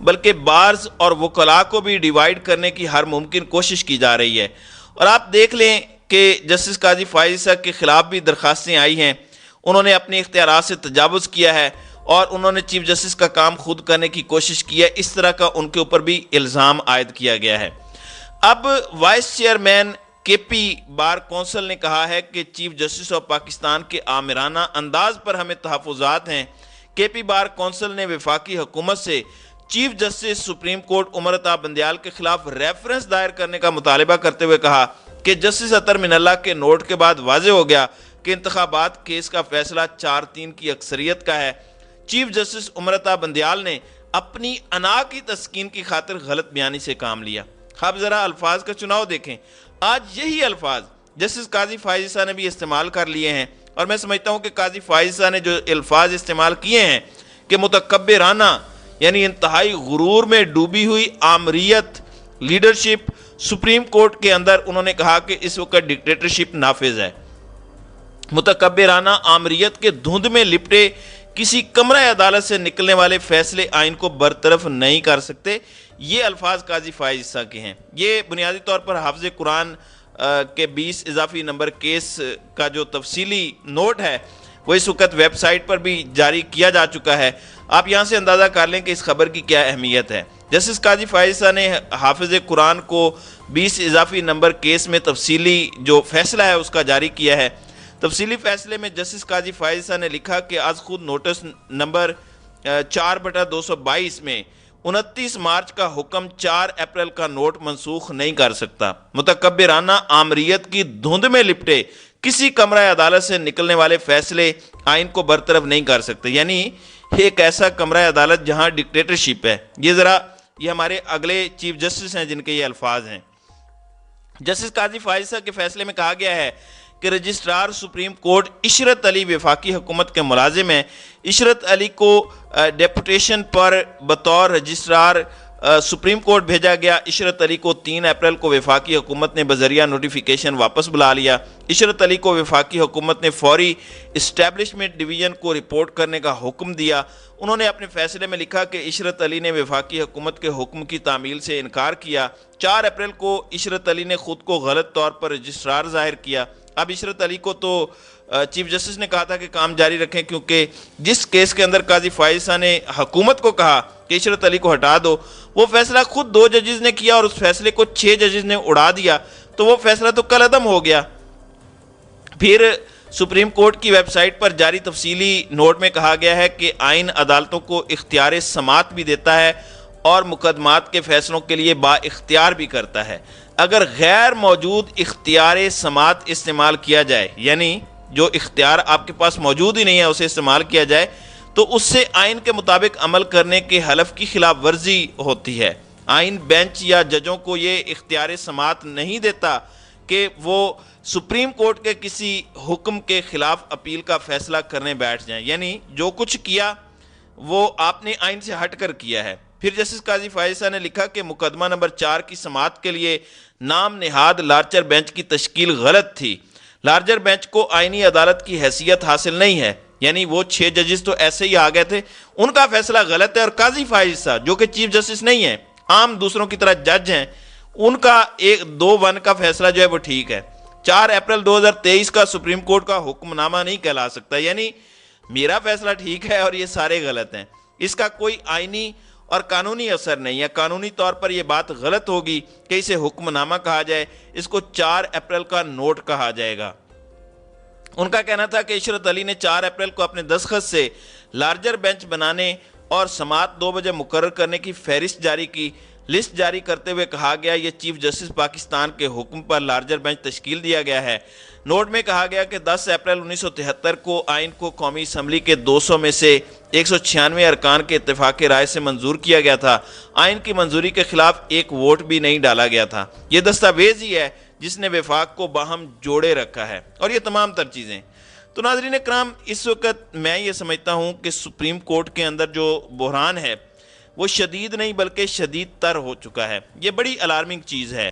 بلکہ بارز اور وکلاء کو بھی ڈیوائیڈ کرنے کی ہر ممکن کوشش کی جا رہی ہے۔ اور آپ دیکھ لیں کہ جسٹس قاضی فائز عیسیٰ کے خلاف بھی درخواستیں آئی ہیں، انہوں نے اپنے اختیارات سے تجاوز کیا ہے اور انہوں نے چیف جسٹس کا کام خود کرنے کی کوشش کی ہے، اس طرح کا ان کے اوپر بھی الزام عائد کیا گیا ہے۔ اب وائس چیئرمین کے پی بار کونسل نے کہا ہے کہ چیف جسٹس آف پاکستان کے آمرانہ انداز پر ہمیں تحفظات ہیں۔ کے پی بار کونسل نے وفاقی حکومت سے chief justice supreme court Umar Ata Bandial کے خلاف ریفرنس دائر کرنے کا مطالبہ کرتے ہوئے کہا کہ جسٹس اطہر من اللہ کے نوٹ کے بعد واضح ہو گیا کہ انتخابات کیس کا فیصلہ 4-3 کی اکثریت کا ہے۔ چیف جسٹس عمر عطا بندیال نے اپنی انا کی تسکین کی خاطر غلط بیانی سے کام لیا۔ اب ذرا الفاظ کا چناؤ دیکھیں، آج یہی الفاظ جسٹس قاضی فائز عیسیٰ نے بھی استعمال کر لیے ہیں، اور میں سمجھتا ہوں کہ قاضی فائز عیسیٰ نے جو الفاظ استعمال کیے ہیں کہ متکبرانہ یعنی انتہائی غرور میں ڈوبی ہوئی آمریت لیڈرشپ سپریم کورٹ کے اندر، انہوں نے کہا کہ اس وقت ڈکٹیٹرشپ نافذ ہے۔ متکبرانہ آمریت کے دھند میں لپٹے کسی کمرہ عدالت سے نکلنے والے فیصلے آئین کو برطرف نہیں کر سکتے، یہ الفاظ قاضی فائز عیسیٰ کے ہیں۔ یہ بنیادی طور پر حافظ قرآن کے 20 اضافی نمبر کیس کا جو تفصیلی نوٹ ہے وہ اس وقت ویب سائٹ پر بھی جاری کیا جا چکا ہے۔ آپ یہاں سے اندازہ کر لیں کہ اس خبر کی کیا اہمیت ہے۔ جسٹس قاضی فائز عیسیٰ نے حافظ قرآن کو 20 اضافی نمبر کیس میں تفصیلی جو فیصلہ ہے اس کا جاری کیا ہے۔ تفصیلی فیصلے میں جسٹس قاضی فائز عیسیٰ نے لکھا کہ از خود نوٹس نمبر 4/222 میں 29 مارچ کا حکم 4 اپریل کا نوٹ منسوخ نہیں کر سکتا۔ متکبرانہ آمریت کی دھند میں لپٹے کسی کمرہ عدالت سے نکلنے والے فیصلے آئین کو برطرف نہیں کر سکتے، یعنی ایک ایسا کمرہ عدالت جہاں ڈکٹیٹرشپ ہے۔ یہ ہمارے اگلے چیف جسٹس ہیں جن کے یہ الفاظ ہیں۔ جسٹس قاضی فائز عیسیٰ کے فیصلے میں کہا گیا ہے کہ رجسٹرار سپریم کورٹ عشرت علی وفاقی حکومت کے ملازم ہیں۔ عشرت علی کو ڈیپوٹیشن پر بطور رجسٹرار سپریم کورٹ بھیجا گیا۔ عشرت علی کو 3 اپریل کو وفاقی حکومت نے بذریعہ نوٹیفیکیشن واپس بلا لیا۔ عشرت علی کو وفاقی حکومت نے فوری اسٹیبلشمنٹ ڈویژن کو رپورٹ کرنے کا حکم دیا۔ انہوں نے اپنے فیصلے میں لکھا کہ عشرت علی نے وفاقی حکومت کے حکم کی تعمیل سے انکار کیا۔ 4 اپریل کو عشرت علی نے خود کو غلط طور پر رجسٹرار ظاہر کیا۔ اب عشرت علی کو تو چیف جسٹس نے کہا تھا کہ کام جاری رکھیں، کیونکہ جس کیس کے اندر قاضی فائز عیسیٰ نے حکومت کو کہا کہ عشرت علی کو ہٹا دو، وہ فیصلہ خود 2 ججز نے کیا اور اس فیصلے کو 6 ججز نے اڑا دیا، تو وہ فیصلہ تو کل عدم ہو گیا۔ پھر سپریم کورٹ کی ویب سائٹ پر جاری تفصیلی نوٹ میں کہا گیا ہے کہ آئین عدالتوں کو اختیار سماعت بھی دیتا ہے اور مقدمات کے فیصلوں کے لیے با اختیار بھی کرتا ہے۔ اگر غیر موجود اختیار سماعت استعمال کیا جائے، یعنی جو اختیار آپ کے پاس موجود ہی نہیں ہے اسے استعمال کیا جائے، تو اس سے آئین کے مطابق عمل کرنے کے حلف کی خلاف ورزی ہوتی ہے۔ آئین بینچ یا ججوں کو یہ اختیار سماعت نہیں دیتا کہ وہ سپریم کورٹ کے کسی حکم کے خلاف اپیل کا فیصلہ کرنے بیٹھ جائیں، یعنی جو کچھ کیا وہ آپ نے آئین سے ہٹ کر کیا ہے۔ پھر جسٹس قاضی فائز عیسیٰ نے لکھا کہ مقدمہ نمبر 4 کی سماعت کے لیے نام نہاد لارجر بینچ کی تشکیل غلط تھی۔ لارجر بینچ کو آئینی عدالت کی حیثیت حاصل نہیں ہے، یعنی وہ 6 ججز تو ایسے ہی آ گئے تھے، ان کا فیصلہ غلط ہے، اور قاضی فائز عیسیٰ جو کہ چیف جسٹس نہیں ہیں، عام دوسروں کی طرح جج ہیں، ان کا 2-1 کا فیصلہ جو ہے وہ ٹھیک ہے۔ 4 اپریل 2023 کا سپریم کورٹ کا حکم نامہ نہیں کہلا سکتا، یعنی میرا فیصلہ ٹھیک ہے اور یہ سارے غلط ہیں، اس کا کوئی آئینی اور قانونی اثر نہیں ہے۔ قانونی طور پر یہ بات غلط ہوگی کہ اسے حکم نامہ کہا جائے، اس کو 4 اپریل کا نوٹ کہا جائے گا۔ ان کا کہنا تھا کہ عشرت علی نے 4 اپریل کو اپنے دستخط سے لارجر بینچ بنانے اور سماعت 2 بجے مقرر کرنے کی فہرست جاری کی۔ لسٹ جاری کرتے ہوئے کہا گیا یہ چیف جسٹس پاکستان کے حکم پر لارجر بینچ تشکیل دیا گیا ہے۔ نوٹ میں کہا گیا کہ 10 اپریل 1973 کو آئین کو قومی اسمبلی کے 200 میں سے 196 ارکان کے اتفاق رائے سے منظور کیا گیا تھا۔ آئین کی منظوری کے خلاف ایک ووٹ بھی نہیں ڈالا گیا تھا۔ یہ دستاویز ہی ہے جس نے وفاق کو باہم جوڑے رکھا ہے، اور یہ تمام تر چیزیں۔ تو ناظرین کرام، اس وقت میں یہ سمجھتا ہوں کہ سپریم کورٹ کے اندر جو بحران ہے وہ شدید نہیں بلکہ شدید تر ہو چکا ہے۔ یہ بڑی الارمنگ چیز ہے۔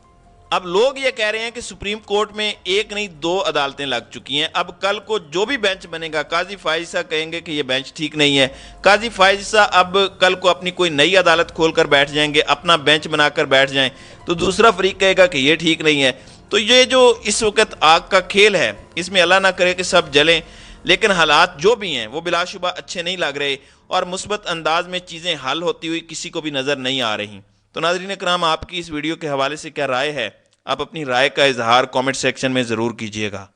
اب لوگ یہ کہہ رہے ہیں کہ سپریم کورٹ میں ایک نہیں دو عدالتیں لگ چکی ہیں. اب کل کو جو بھی بینچ بنے گا, قاضی فائز صاحب کہیں گے کہ یہ بینچ ٹھیک نہیں ہے, قاضی فائز صاحب اب کل کو اپنی کوئی نئی عدالت کھول کر بیٹھ جائیں گے, اپنا بینچ بنا کر بیٹھ جائیں, تو دوسرا فریق کہے گا کہ یہ ٹھیک نہیں ہے. تو یہ جو اس وقت آگ کا کھیل ہے, اس میں اللہ نہ کرے کہ سب جلیں, لیکن حالات جو بھی ہیں وہ بلا شبہ اچھے نہیں لگ رہے, اور مثبت انداز میں چیزیں حل ہوتی ہوئی کسی کو بھی نظر نہیں آ رہی. تو ناظرین کرام, آپ کی اس ویڈیو کے حوالے سے کیا رائے ہے؟ آپ اپنی رائے کا اظہار کامنٹ سیکشن میں ضرور کیجیے گا.